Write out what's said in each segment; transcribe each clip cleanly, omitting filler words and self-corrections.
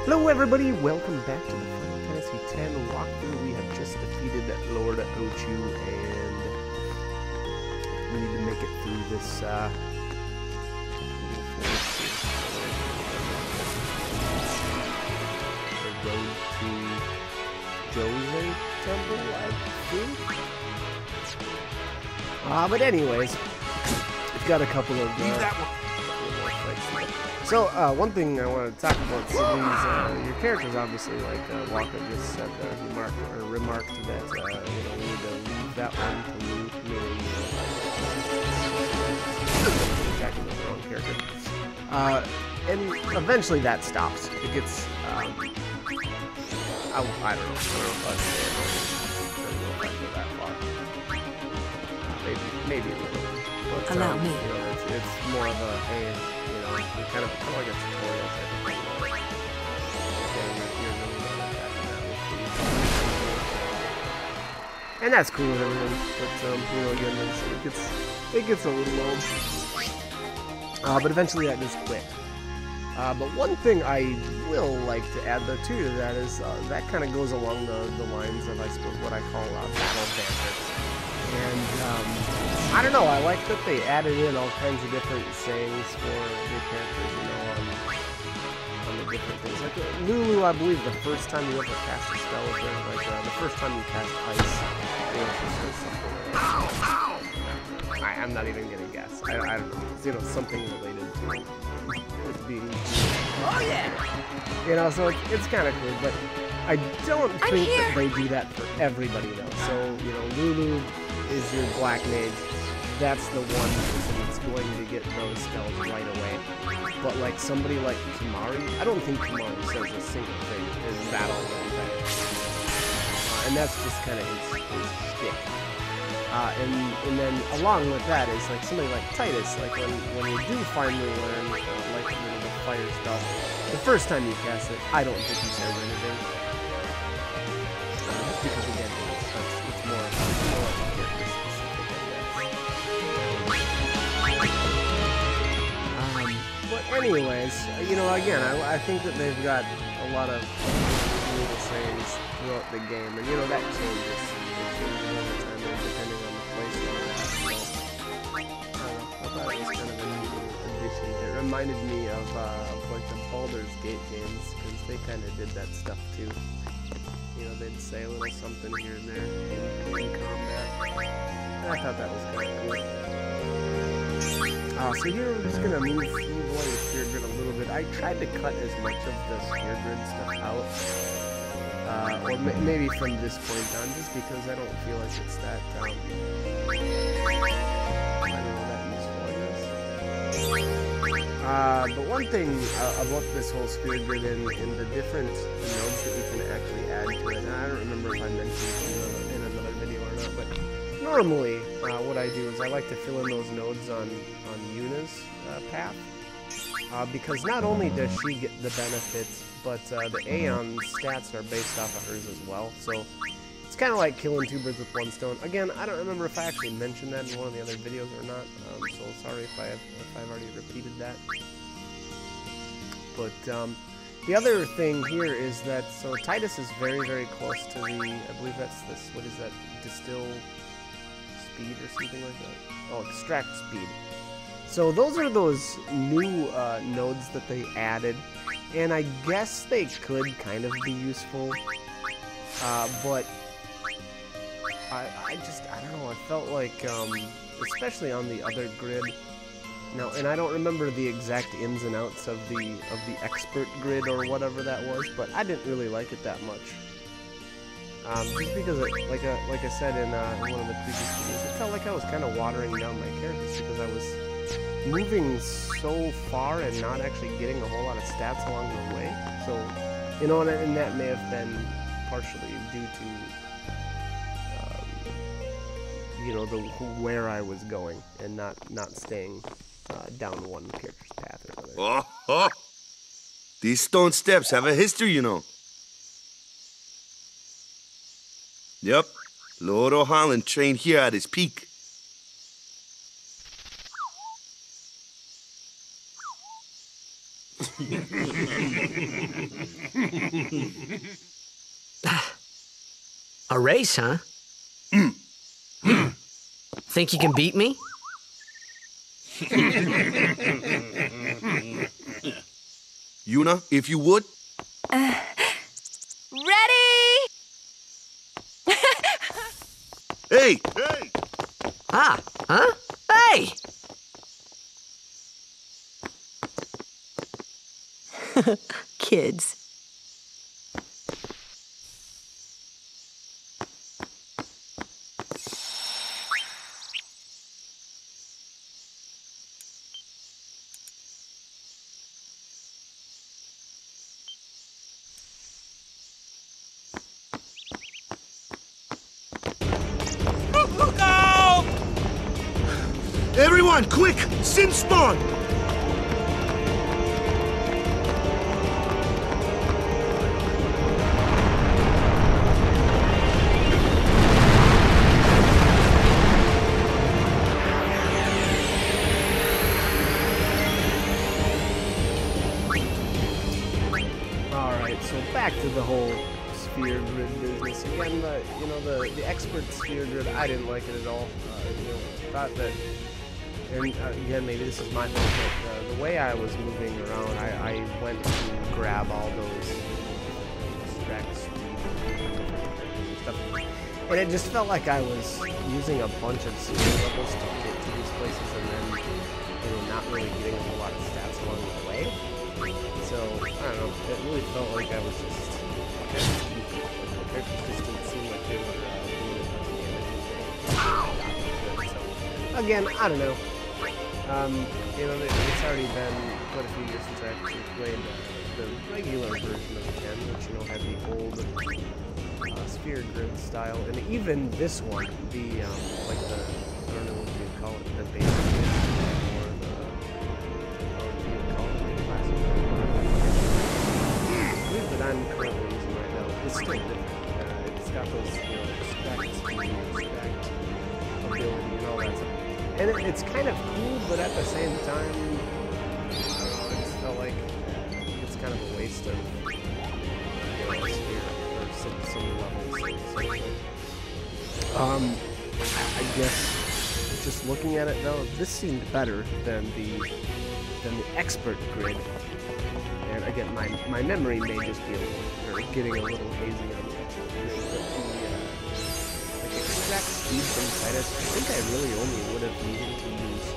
Hello everybody, welcome back to the Final Fantasy X walkthrough. We have just defeated Lord Ochu, and we need to make it through this little forest here. The road to Jose Temple, I think? But anyways, we've got a couple of So, one thing I want to talk about, so these, your characters obviously, like Walker just said, he remarked that, we need to leave that one to me, attacking the wrong character. And eventually that stops. It gets, I don't know if I go that far. Maybe a little. But, Allow me. It's more of a, hey, kind of like a tutorial type of thing. And that's cool and everything, but again, it gets a little old. But eventually that does quit. But one thing I will like to add though too to that is that kind of goes along the lines of, I suppose, what I call battle banter. And I don't know, I like that they added in all kinds of different sayings for the characters, on the different things. Like Lulu, I believe the first time you ever cast a spell with her, like the first time you cast ice, she says something like, I'm not even gonna guess. I don't know. It's, something related to it being. Oh yeah! So it's kind of cool, but I don't think that they do that for everybody though. So, Lulu is your black mage. That's the one person that's going to get those spells right away. But like somebody like Kimari, I don't think Kimari says a single thing in battle or anything. And that's just kind of his shtick. And then along with that is like somebody like Titus, like when you do finally learn the fire spell, the first time you cast it, I don't think he says anything. Just because again, it's more like a character specific, I guess. But anyways, again, I think that they've got a lot of little sayings throughout the game, and that changes over time depending on the place you're at. So, I thought it was kind of a neat little addition. It reminded me of like the Baldur's Gate games, because they kind of did that stuff too. They'd say a little something here and there in combat. And I thought that was kind of cool. So here we're just gonna move away with Spear Grid a little bit. I tried to cut as much of the Spear Grid stuff out, or maybe from this point on, just because I don't feel like it's that, I don't know, that useful, I guess. But one thing about this whole Spear Grid and the different nodes that we can actually add to it, and I don't remember if I mentioned it in another video or not, but normally what I do is I like to fill in those nodes on Yuna's path, because not only does she get the benefits, but the Aeon stats are based off of hers as well, so it's kind of like killing two birds with one stone. Again, I don't remember if I actually mentioned that in one of the other videos or not, so sorry if I've already repeated that. But the other thing here is that, so Titus is very, very close to the, I believe that's this, what is that, distill speed or something like that? Oh, extract speed. So those are those new nodes that they added, and I guess they could kind of be useful, but I don't know, I felt like, especially on the other grid. Now, and I don't remember the exact ins and outs of the expert grid or whatever that was, but I didn't really like it that much. Just because, like I said in one of the previous videos, it felt like I was kind of watering down my characters because I was moving so far and not actually getting a whole lot of stats along the way. So, and that may have been partially due to, where I was going and not staying down one character's path or another. Oh! These stone steps have a history, Yep, Lord O'Holland trained here at his peak. A race, huh? Think you can beat me? Yuna, if you would. Ready? Hey! Ah, huh? Hey! Kids. Everyone, quick! Sin spawn! Alright, so back to the whole sphere grid business. Again, the expert sphere grid, I didn't like it at all. Thought that, and again, maybe this is my fault, but the way I was moving around, I went to grab all those extracts stuff, and it just felt like I was using a bunch of sphere levels to get to these places, and then not really getting a whole lot of stats along the way. So, I don't know, it really felt like I was just, the characters just didn't seem like they were doing as much damage. So, again, I don't know. It's already been quite a few years since I actually played the regular version of the 10, which, had the old sphere grid style, and even this one, the, I don't know what you'd call it, the basic grid, or the, that I'm currently using right now. It's still different. It's got those, stacked speed, stacked ability, and all that stuff. And it's kind of cool, but at the same time, I just felt like it's kind of a waste of, a sphere, or some levels. I guess, just looking at it though, this seemed better than the expert grid. And again, my memory may just be getting a little hazy on the expert grid, but the exact speed from Titus, I think I really only would have needed to use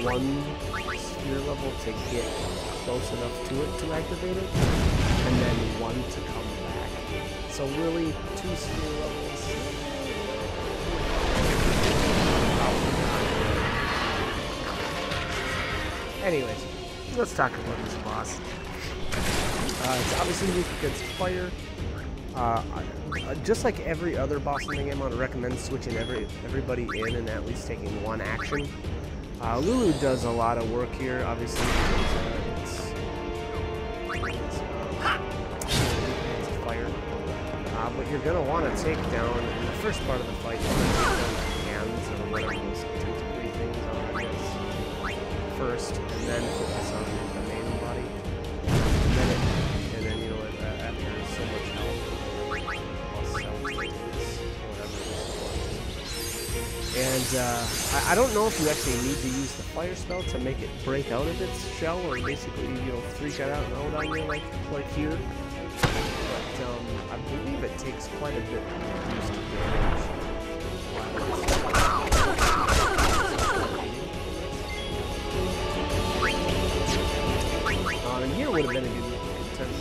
one sphere level to get close enough to it to activate it, and then one to come back. So really, 2 sphere levels. Anyways, let's talk about this boss. It's obviously weak against fire. Just like every other boss in the game, I would recommend switching everybody in and at least taking one action. Lulu does a lot of work here, obviously, because it's fire. But you're going to want to take down, in the first part of the fight, you're going to take down the hands or whatever those tentacly things are, I guess, first, and then focus on the main body. And then after so much health, and I don't know if you actually need to use the fire spell to make it break out of its shell, or basically, freak it out and out on you like here. But I believe it takes quite a bit to reduce the damage. And here would have been a good time to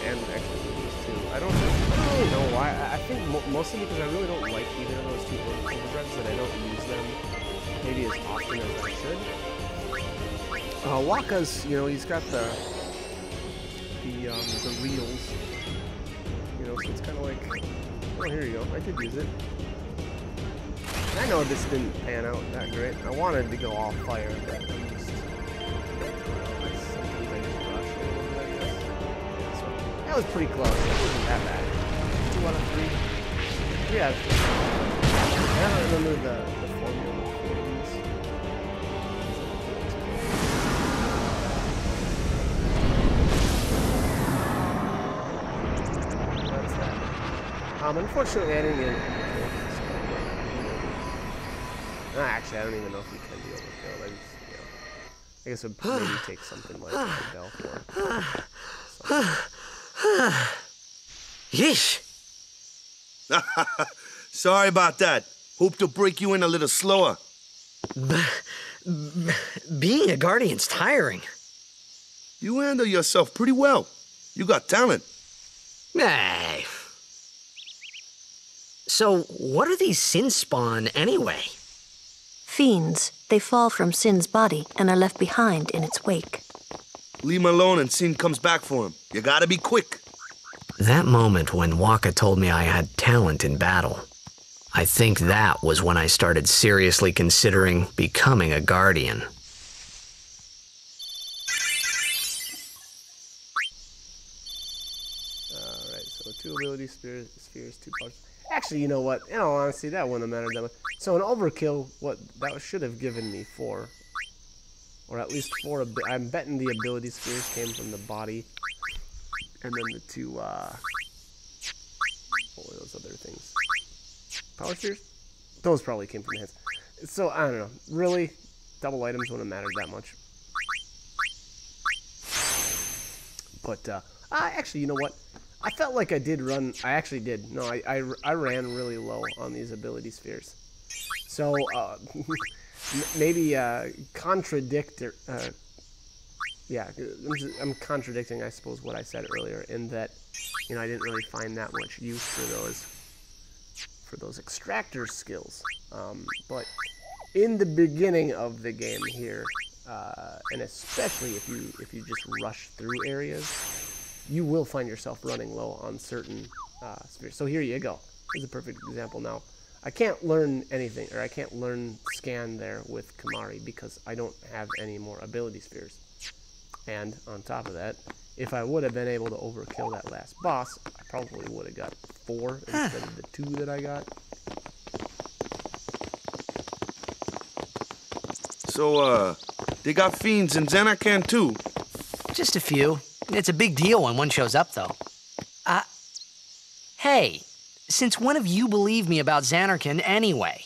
and actually these two. I don't really know why. I think mostly because I really don't like either of those two overdrives, that I don't use them maybe as often as I should. Waka's, he's got the reels. So it's kind of like, oh, here you go. I did use it. And I know this didn't pan out that great. I wanted to go all fire, but I'm just, sometimes I just rush a little bit, I guess. So that was pretty close. It wasn't that bad. 2 out of 3. 3 out of 3. I don't remember the formula for these. Unfortunately, I didn't get an overkill. So, actually, I don't even know if we can do overkill. I just, you know, I guess it would maybe take something like a bell for it. Yeesh. Sorry about that. Hope to break you in a little slower. Being a guardian's tiring. You handle yourself pretty well. You got talent. Hey. So, what are these sin spawn anyway? Fiends. They fall from Sin's body and are left behind in its wake. Leave him alone and Sin comes back for him. You gotta be quick. That moment when Waka told me I had talent in battle, I think that was when I started seriously considering becoming a guardian. Alright, so 2 ability spheres, 2 parts. Actually, you know what? In all honesty, that wouldn't have mattered that much. So an overkill, what that should have given me 4. Or at least 4. I'm betting the ability spheres came from the body. And then the 2, what were those other things? Power spheres? Those probably came from the hands. So, I don't know. Really, double items wouldn't have mattered that much. But, actually, you know what? I felt like I did run. I actually did. No, I ran really low on these ability spheres. So, maybe contradict or yeah, I'm contradicting, I suppose, what I said earlier in that, you know, I didn't really find that much use for those extractor skills. But in the beginning of the game here, and especially if you just rush through areas, you will find yourself running low on certain spheres. So here you go. Here's a perfect example. Now, I can't learn anything, or I can't learn scan there with Kamari because I don't have any more ability spheres. And on top of that, if I would have been able to overkill that last boss, I probably would have got 4 instead of the 2 that I got. So, they got fiends in Xanarkand too. Just a few. It's a big deal when one shows up, though. Hey, since when have you believed me about Xanarkand anyway?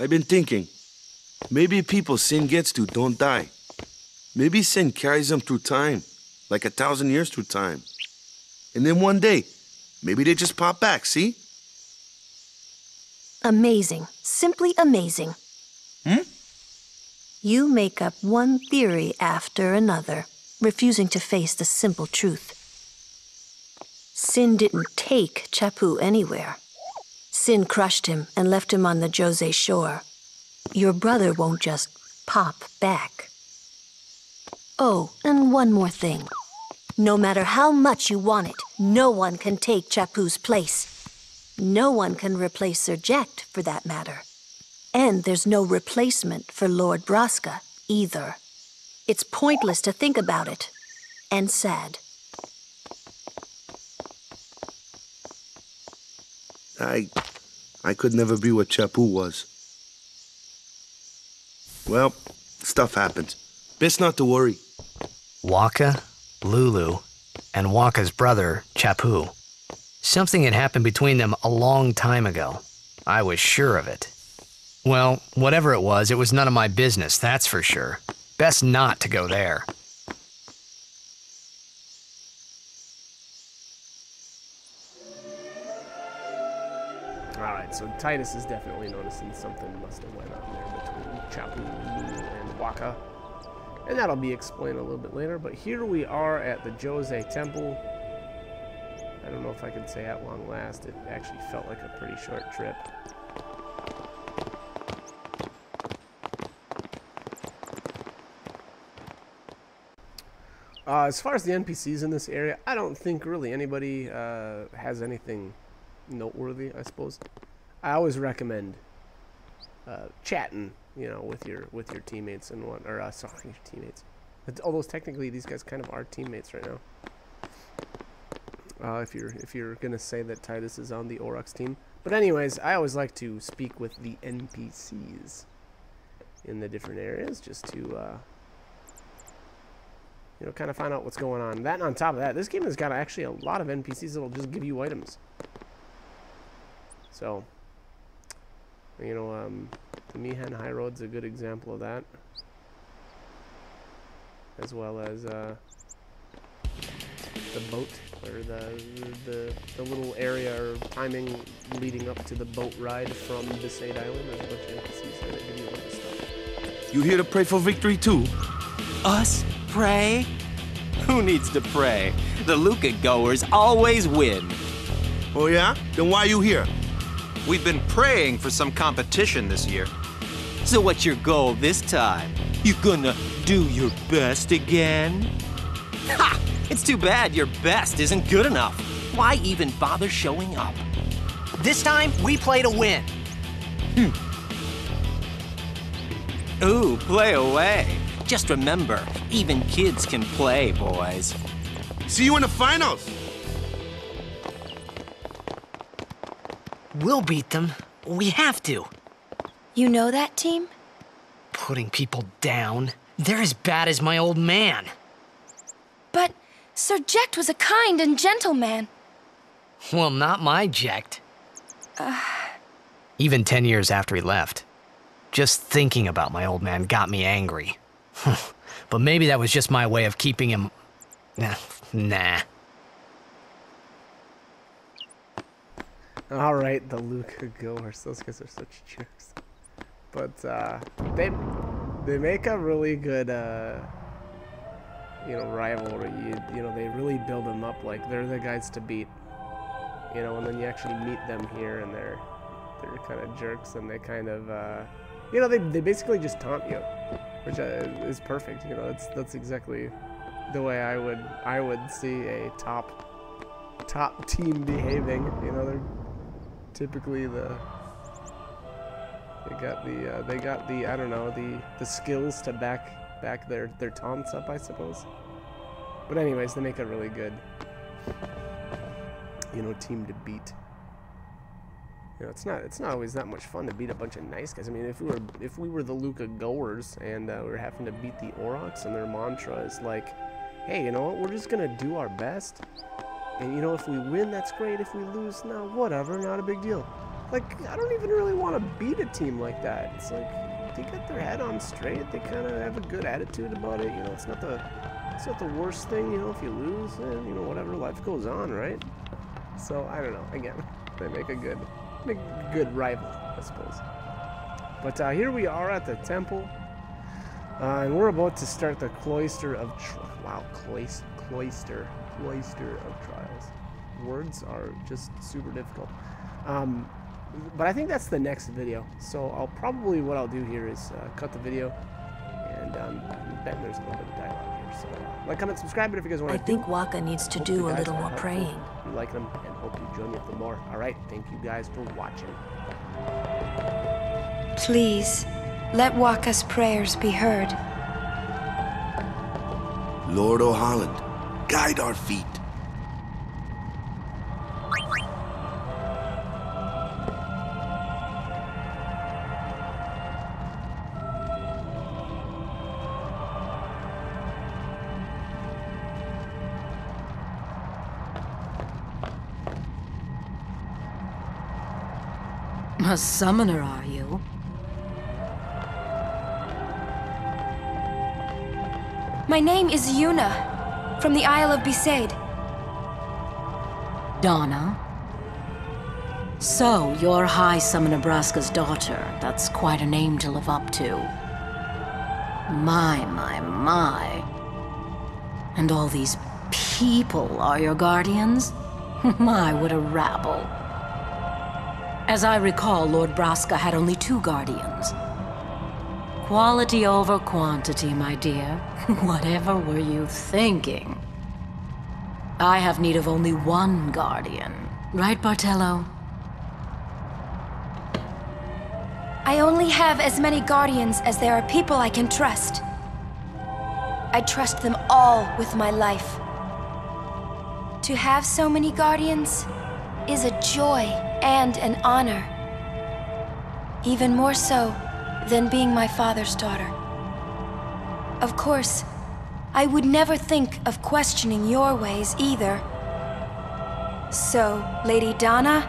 I've been thinking, maybe people Sin gets to don't die. Maybe Sin carries them through time, like 1,000 years through time. And then one day, maybe they just pop back, see? Amazing. Simply amazing. You make up one theory after another, refusing to face the simple truth. Sin didn't take Chapu anywhere. Sin crushed him and left him on the Jose shore. Your brother won't just pop back. Oh, and one more thing. No matter how much you want it, no one can take Chapu's place. No one can replace Sir Jekt, for that matter. And there's no replacement for Lord Braska, either. It's pointless to think about it. And sad. I could never be what Chapu was. Well, stuff happens. Best not to worry. Waka, Lulu, and Waka's brother, Chapu. Something had happened between them a long time ago. I was sure of it. Well, whatever it was none of my business, that's for sure. Best not to go there. Alright, so Titus is definitely noticing something must have went on there between Chapu, Lulu, and Waka. And that'll be explained a little bit later, but here we are at the Jose Temple. I don't know if I can say at long last. It actually felt like a pretty short trip. As far as the NPCs in this area, I don't think really anybody has anything noteworthy, I suppose. I always recommend chatting, you know, with your teammates and what, or sorry, your teammates. Although technically these guys kind of are teammates right now. If you're gonna say that Titus is on the Aurochs team, but anyways, I always like to speak with the NPCs in the different areas just to you know, kind of find out what's going on. That and on top of that, this game has got actually a lot of NPCs that'll just give you items. So, you know, the Mihan High Road's a good example of that, as well as the boat, or the little area or timing leading up to the boat ride from Besaid Island. There's a bunch of NPCs there that give you a bunch of stuff. You here to pray for victory too? Us? Pray? Who needs to pray? The Luca goers always win. Oh yeah? Then why you here? We've been praying for some competition this year. So what's your goal this time? You gonna do your best again? Ha! It's too bad your best isn't good enough. Why even bother showing up? This time, we play to win. Ooh, play away. Just remember, even kids can play, boys. See you in the finals! We'll beat them. We have to. You know that team? Putting people down. They're as bad as my old man. But Sir Jecht was a kind and gentle man. Well, not my Jecht. Even 10 years after he left. Just thinking about my old man got me angry. But maybe that was just my way of keeping him... Nah. Alright, the Luca goers. Those guys are such jerks. But, they make a really good, you know, rivalry. You know, they really build them up like they're the guys to beat. You know, and then you actually meet them here and they're kind of jerks, and they kind of, you know, they basically just taunt you, which is perfect. You know, that's exactly the way I would see a top team behaving. You know, they're typically they got the I don't know, the skills to back their taunts up, I suppose. But anyways, they make a really good, you know, team to beat. You know, it's not always that much fun to beat a bunch of nice guys. I mean, if we were the Luca goers and we were having to beat the Aurochs, and their mantra is like, hey, you know what, we're just gonna do our best, and you know, if we win, that's great. If we lose, no, whatever, not a big deal. Like, I don't even really want to beat a team like that. It's like, they got their head on straight. They kind of have a good attitude about it. You know, it's not the worst thing. You know, if you lose, you know, whatever, life goes on, right? So I don't know. Again, they make a good rival, I suppose. But here we are at the temple, and we're about to start the cloister of cloister of trials. Words are just super difficult. But I think that's the next video. So what I'll do here is cut the video, and then there's a little bit of dialogue here. So like, comment, subscribe, if you guys want to. I think Waka needs to do a little more praying. You like them, and hope you join me for more. All right, thank you guys for watching. Please, let Waka's prayers be heard. Lord O'Holland, guide our feet. A summoner, are you? My name is Yuna, from the Isle of Besaid. Donna? So, you're High Summoner Braska's daughter. That's quite a name to live up to. My. And all these people are your guardians? My, what a rabble. As I recall, Lord Braska had only 2 guardians. Quality over quantity, my dear. Whatever were you thinking? I have need of only 1 guardian. Right, Bartello? I only have as many guardians as there are people I can trust. I trust them all with my life. To have so many guardians is a joy and an honor. Even more so than being my father's daughter. Of course, I would never think of questioning your ways either. So, Lady Donna,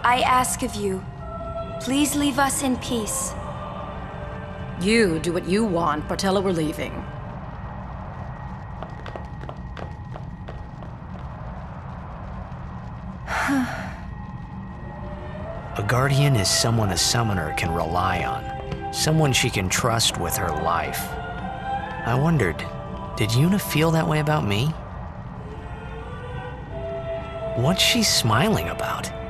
I ask of you, please leave us in peace. You do what you want, but tell her we're leaving. A guardian is someone a summoner can rely on, someone she can trust with her life. I wondered, did Yuna feel that way about me? What's she smiling about?